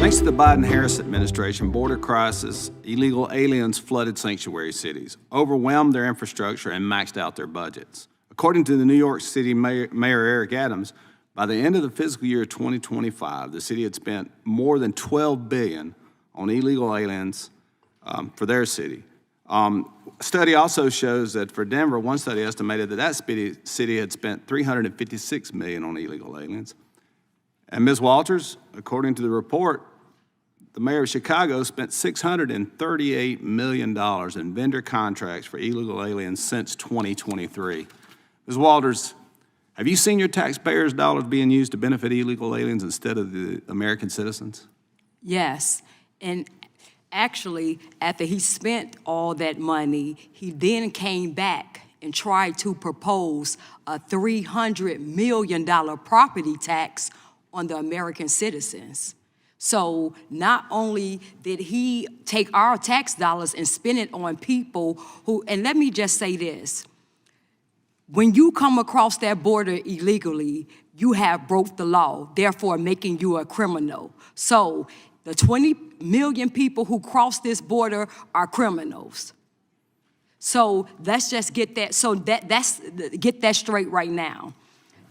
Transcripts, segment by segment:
Thanks to the Biden-Harris administration, border crisis, illegal aliens flooded sanctuary cities, overwhelmed their infrastructure, and maxed out their budgets. According to the New York City Mayor Eric Adams, by the end of the fiscal year 2025, the city had spent more than $12 billion on illegal aliens for their city. A study also shows that for Denver, one study estimated that city had spent $356 million on illegal aliens. And Ms. Walters, according to the report, the mayor of Chicago spent $638 million in vendor contracts for illegal aliens since 2023. Ms. Walters, have you seen your taxpayers' dollars being used to benefit illegal aliens instead of the American citizens? Yes, and actually, after he spent all that money, he then came back and tried to propose a $300 million property tax on the American citizens. So not only did he take our tax dollars and spend it on people who, and let me just say this, when you come across that border illegally, you have broke the law, therefore making you a criminal. So the 20 million people who cross this border are criminals. So let's just get that, get that straight right now.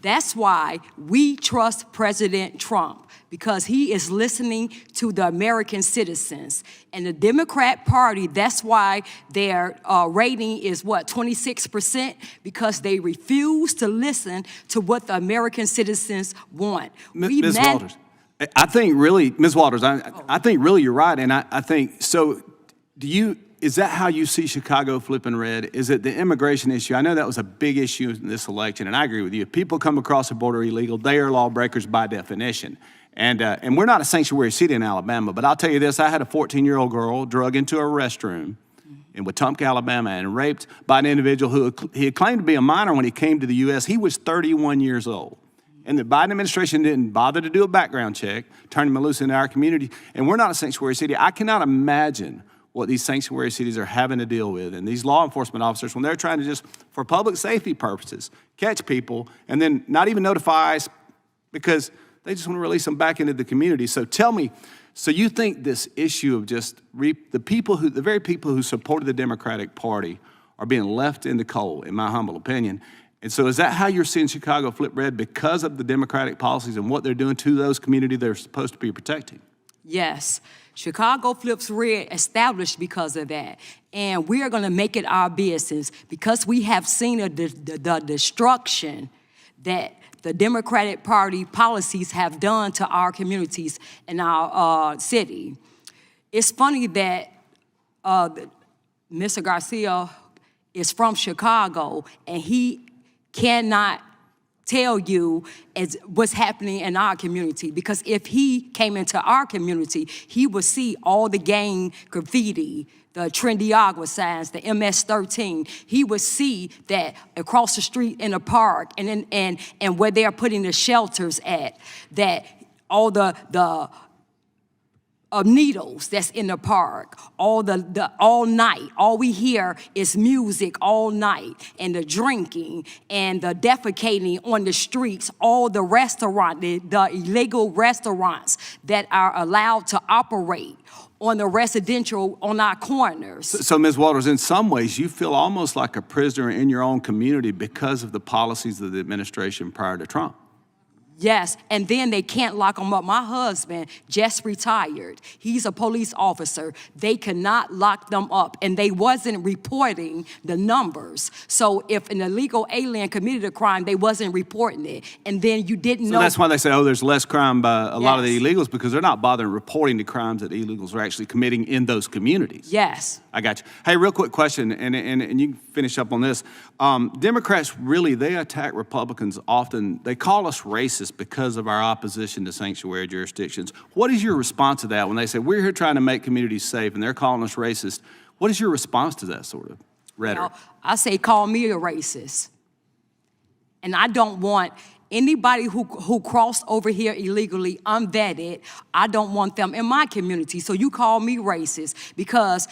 That's why we trust President Trump, because he is listening to the American citizens. And the Democrat Party, that's why their rating is what, 26%? Because they refuse to listen to what the American citizens want. Ms. Walters, I think really, Ms. Walters, I think really you're right. And I think, so is that how you see Chicago flipping red? Is it the immigration issue? I know that was a big issue in this election, and I agree with you. If people come across the border illegal, they are lawbreakers by definition. And we're not a sanctuary city in Alabama, but I'll tell you this, I had a 14-year-old girl drug into a restroom in Wetumpka, Alabama, and raped by an individual who he had claimed to be a minor when he came to the U.S. He was 31 years old. And the Biden administration didn't bother to do a background check, turn him loose into our community, and we're not a sanctuary city. I cannot imagine what these sanctuary cities are having to deal with. And these law enforcement officers, when they're trying to just, for public safety purposes, catch people and then not even notify us because they just want to release them back into the community. So tell me, so you think this issue of just the very people who supported the Democratic Party are being left in the cold, in my humble opinion. And so is that how you're seeing Chicago flip red, because of the Democratic policies and what they're doing to those communities they're supposed to be protecting? Yes. Chicago flips red established because of that. And we are going to make it our business because we have seen the destruction that the Democratic Party policies have done to our communities and our city. It's funny that Mr. Garcia is from Chicago and he cannot tell you what's happening in our community, because if he came into our community, he would see all the gang graffiti, the Trendy Agua signs, the MS-13. He would see that across the street in the park and where they're putting the shelters at, that all the needles that's in the park, all night. All we hear is music all night, and the drinking and the defecating on the streets, all the the illegal restaurants that are allowed to operate on the residential, on our corners. So Ms. Walters, in some ways, you feel almost like a prisoner in your own community because of the policies of the administration prior to Trump. Yes, and then they can't lock him up. My husband just retired. He's a police officer. They cannot lock them up, and they wasn't reporting the numbers. So if an illegal alien committed a crime, they wasn't reporting it, and then you didn't know. So that's why they say, oh, there's less crime by a lot of the illegals, because they're not bothering reporting the crimes that the illegals are actually committing in those communities. Yes. I got you. Hey, real quick question, and you can finish up on this. Democrats really, they attack Republicans often. They call us racist because of our opposition to sanctuary jurisdictions. What is your response to that when they say, we're here trying to make communities safe and they're calling us racist? What is your response to that sort of rhetoric? Well, I say, call me a racist. And I don't want anybody who crossed over here illegally, unvetted, I don't want them in my community. So you call me racist because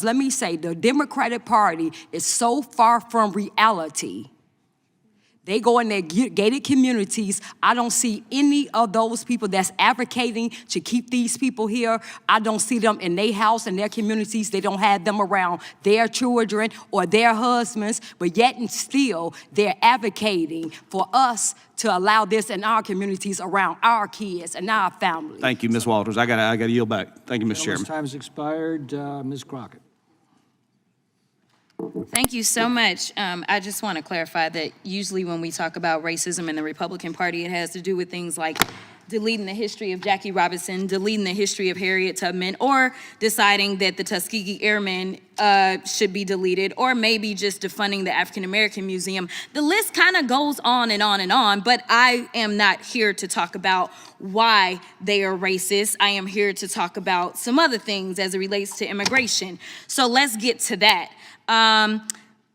let me say, the Democratic Party is so far from reality They go in their gated communities. I don't see any of those people that's advocating to keep these people here. I don't see them in their house and their communities. They don't have them around their children or their husbands, but yet and still they're advocating for us to allow this in our communities around our kids and our families. Thank you, Ms. Walters. I gotta yield back. Thank you, Mr. Chairman. Time has expired. Ms. Crockett. Thank you so much. I just want to clarify that usually when we talk about racism in the Republican Party, it has to do with things like deleting the history of Jackie Robinson, deleting the history of Harriet Tubman, or deciding that the Tuskegee Airmen should be deleted, or maybe just defunding the African American Museum. The list kind of goes on and on and on, but I am not here to talk about why they are racist. I am here to talk about some other things as it relates to immigration. So let's get to that.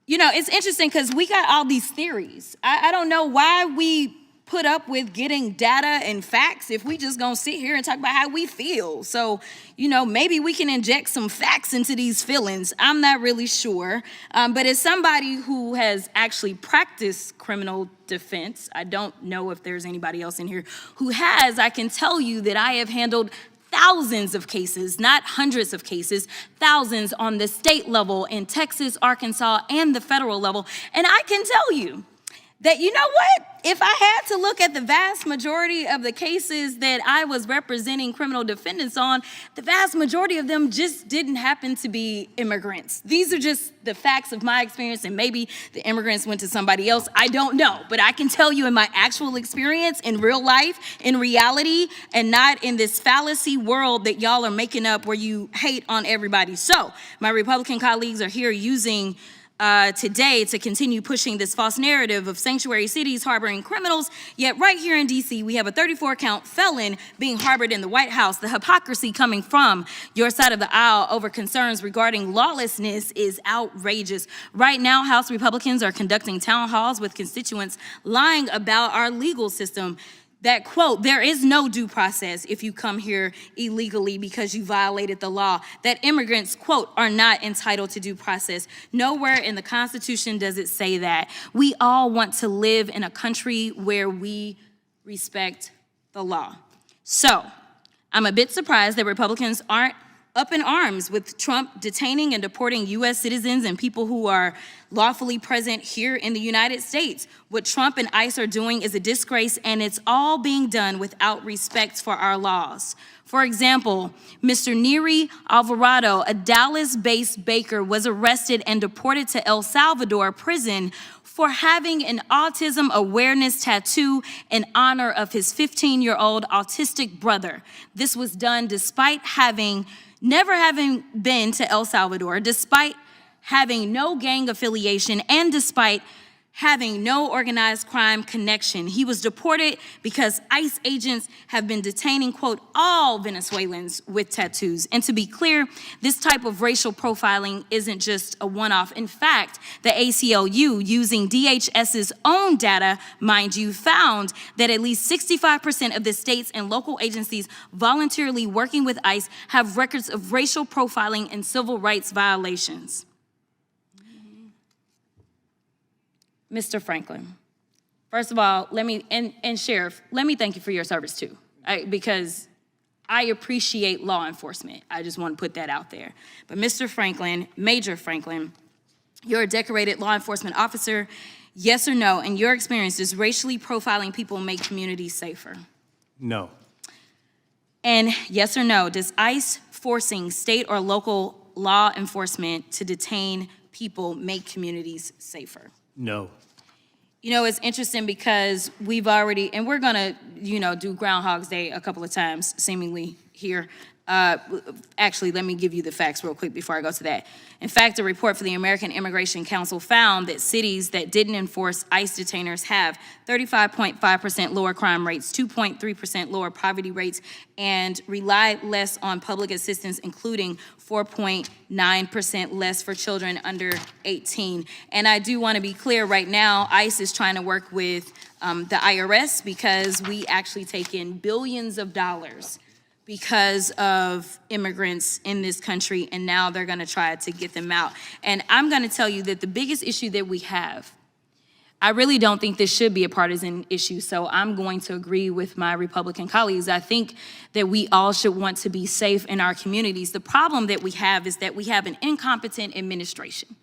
You know, it's interesting because we got all these theories. I don't know why we put up with getting data and facts if we just gonna sit here and talk about how we feel. So, you know, maybe we can inject some facts into these feelings. I'm not really sure. But as somebody who has actually practiced criminal defense, I don't know if there's anybody else in here who has, I can tell you that I have handled thousands of cases, not hundreds of cases, thousands on the state level in Texas, Arkansas, and the federal level. And I can tell you that, you know what? If I had to look at the vast majority of the cases that I was representing criminal defendants on, the vast majority of them just didn't happen to be immigrants. These are just the facts of my experience, and maybe the immigrants went to somebody else. I don't know, but I can tell you in my actual experience in real life, in reality, and not in this fallacy world that y'all are making up where you hate on everybody. So my Republican colleagues are here using today to continue pushing this false narrative of sanctuary cities harboring criminals, yet right here in DC, we have a 34-count felon being harbored in the White House. The hypocrisy coming from your side of the aisle over concerns regarding lawlessness is outrageous. Right now, House Republicans are conducting town halls with constituents lying about our legal system. That, quote, there is no due process if you come here illegally because you violated the law. That immigrants, quote, are not entitled to due process. Nowhere in the Constitution does it say that. We all want to live in a country where we respect the law. So I'm a bit surprised that Republicans aren't up in arms with Trump detaining and deporting U.S. citizens and people who are lawfully present here in the United States. What Trump and ICE are doing is a disgrace, and it's all being done without respect for our laws. For example, Mr. Neri Alvarado, a Dallas-based baker, was arrested and deported to El Salvador prison for having an autism awareness tattoo in honor of his 15-year-old autistic brother. This was done despite never having been to El Salvador, despite having no gang affiliation, and despite having no organized crime connection. He was deported because ICE agents have been detaining, quote, all Venezuelans with tattoos. And to be clear, this type of racial profiling isn't just a one-off. In fact, the ACLU, using DHS's own data, mind you, found that at least 65% of the states and local agencies voluntarily working with ICE have records of racial profiling and civil rights violations. Mr. Franklin, first of all, and Sheriff, let me thank you for your service too, because I appreciate law enforcement. I just want to put that out there. But Mr. Franklin, Major Franklin, you're a decorated law enforcement officer. Yes or no, in your experience, does racially profiling people make communities safer? No. And yes or no, does ICE forcing state or local law enforcement to detain people make communities safer? No. You know, it's interesting because we've already, and we're gonna, do Groundhog's Day a couple of times, seemingly here. Actually, let me give you the facts real quick before I go to that. In fact, a report for the American Immigration Council found that cities that didn't enforce ICE detainers have 35.5% lower crime rates, 2.3% lower poverty rates, and rely less on public assistance, including 4.9% less for children under 18. And I do want to be clear right now, ICE is trying to work with the IRS because we actually take in billions of dollars because of immigrants in this country, and now they're gonna try to get them out. And I'm gonna tell you that the biggest issue that we have I really don't think this should be a partisan issue, so I'm going to agree with my Republican colleagues. I think that we all should want to be safe in our communities. The problem that we have is that we have an incompetent administration,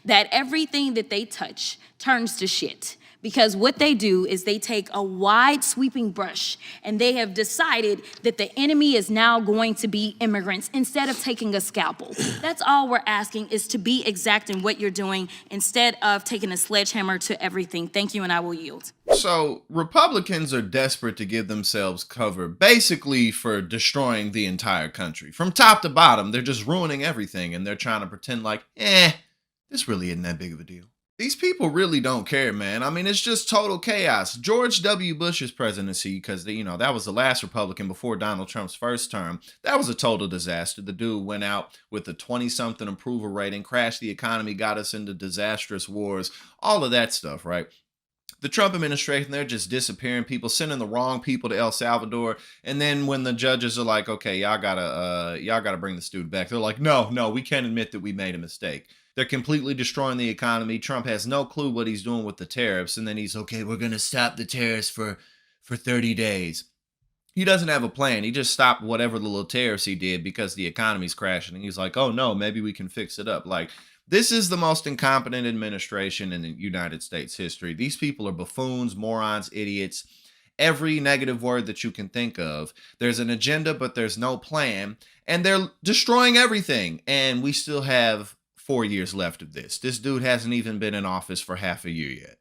that everything that they touch turns to shit. Because what they do is they take a wide sweeping brush and they have decided that the enemy is now going to be immigrants instead of taking a scalpel. That's all we're asking, is to be exact in what you're doing instead of taking a sledgehammer to everything. Thank you, and I will yield. So Republicans are desperate to give themselves cover basically for destroying the entire country. From top to bottom, they're just ruining everything, and they're trying to pretend like, this really isn't that big of a deal. These people really don't care, man. I mean, it's just total chaos. George W. Bush's presidency, because, that was the last Republican before Donald Trump's first term, that was a total disaster. The dude went out with a 20-something approval rating, crashed the economy, got us into disastrous wars, all of that stuff, right? The Trump administration, they're just disappearing people, sending the wrong people to El Salvador. And then when the judges are like, okay, y'all gotta bring this dude back, they're like, no, we can't admit that we made a mistake. They're completely destroying the economy. Trump has no clue what he's doing with the tariffs. And then he's, okay, we're going to stop the tariffs for 30 days. He doesn't have a plan. He just stopped whatever little tariffs he did because the economy's crashing. And he's like, oh, no, maybe we can fix it up. Like, this is the most incompetent administration in the United States history. These people are buffoons, morons, idiots. Every negative word that you can think of. There's an agenda, but there's no plan. And they're destroying everything. And we still have 4 years left of this. This dude hasn't even been in office for half a year yet.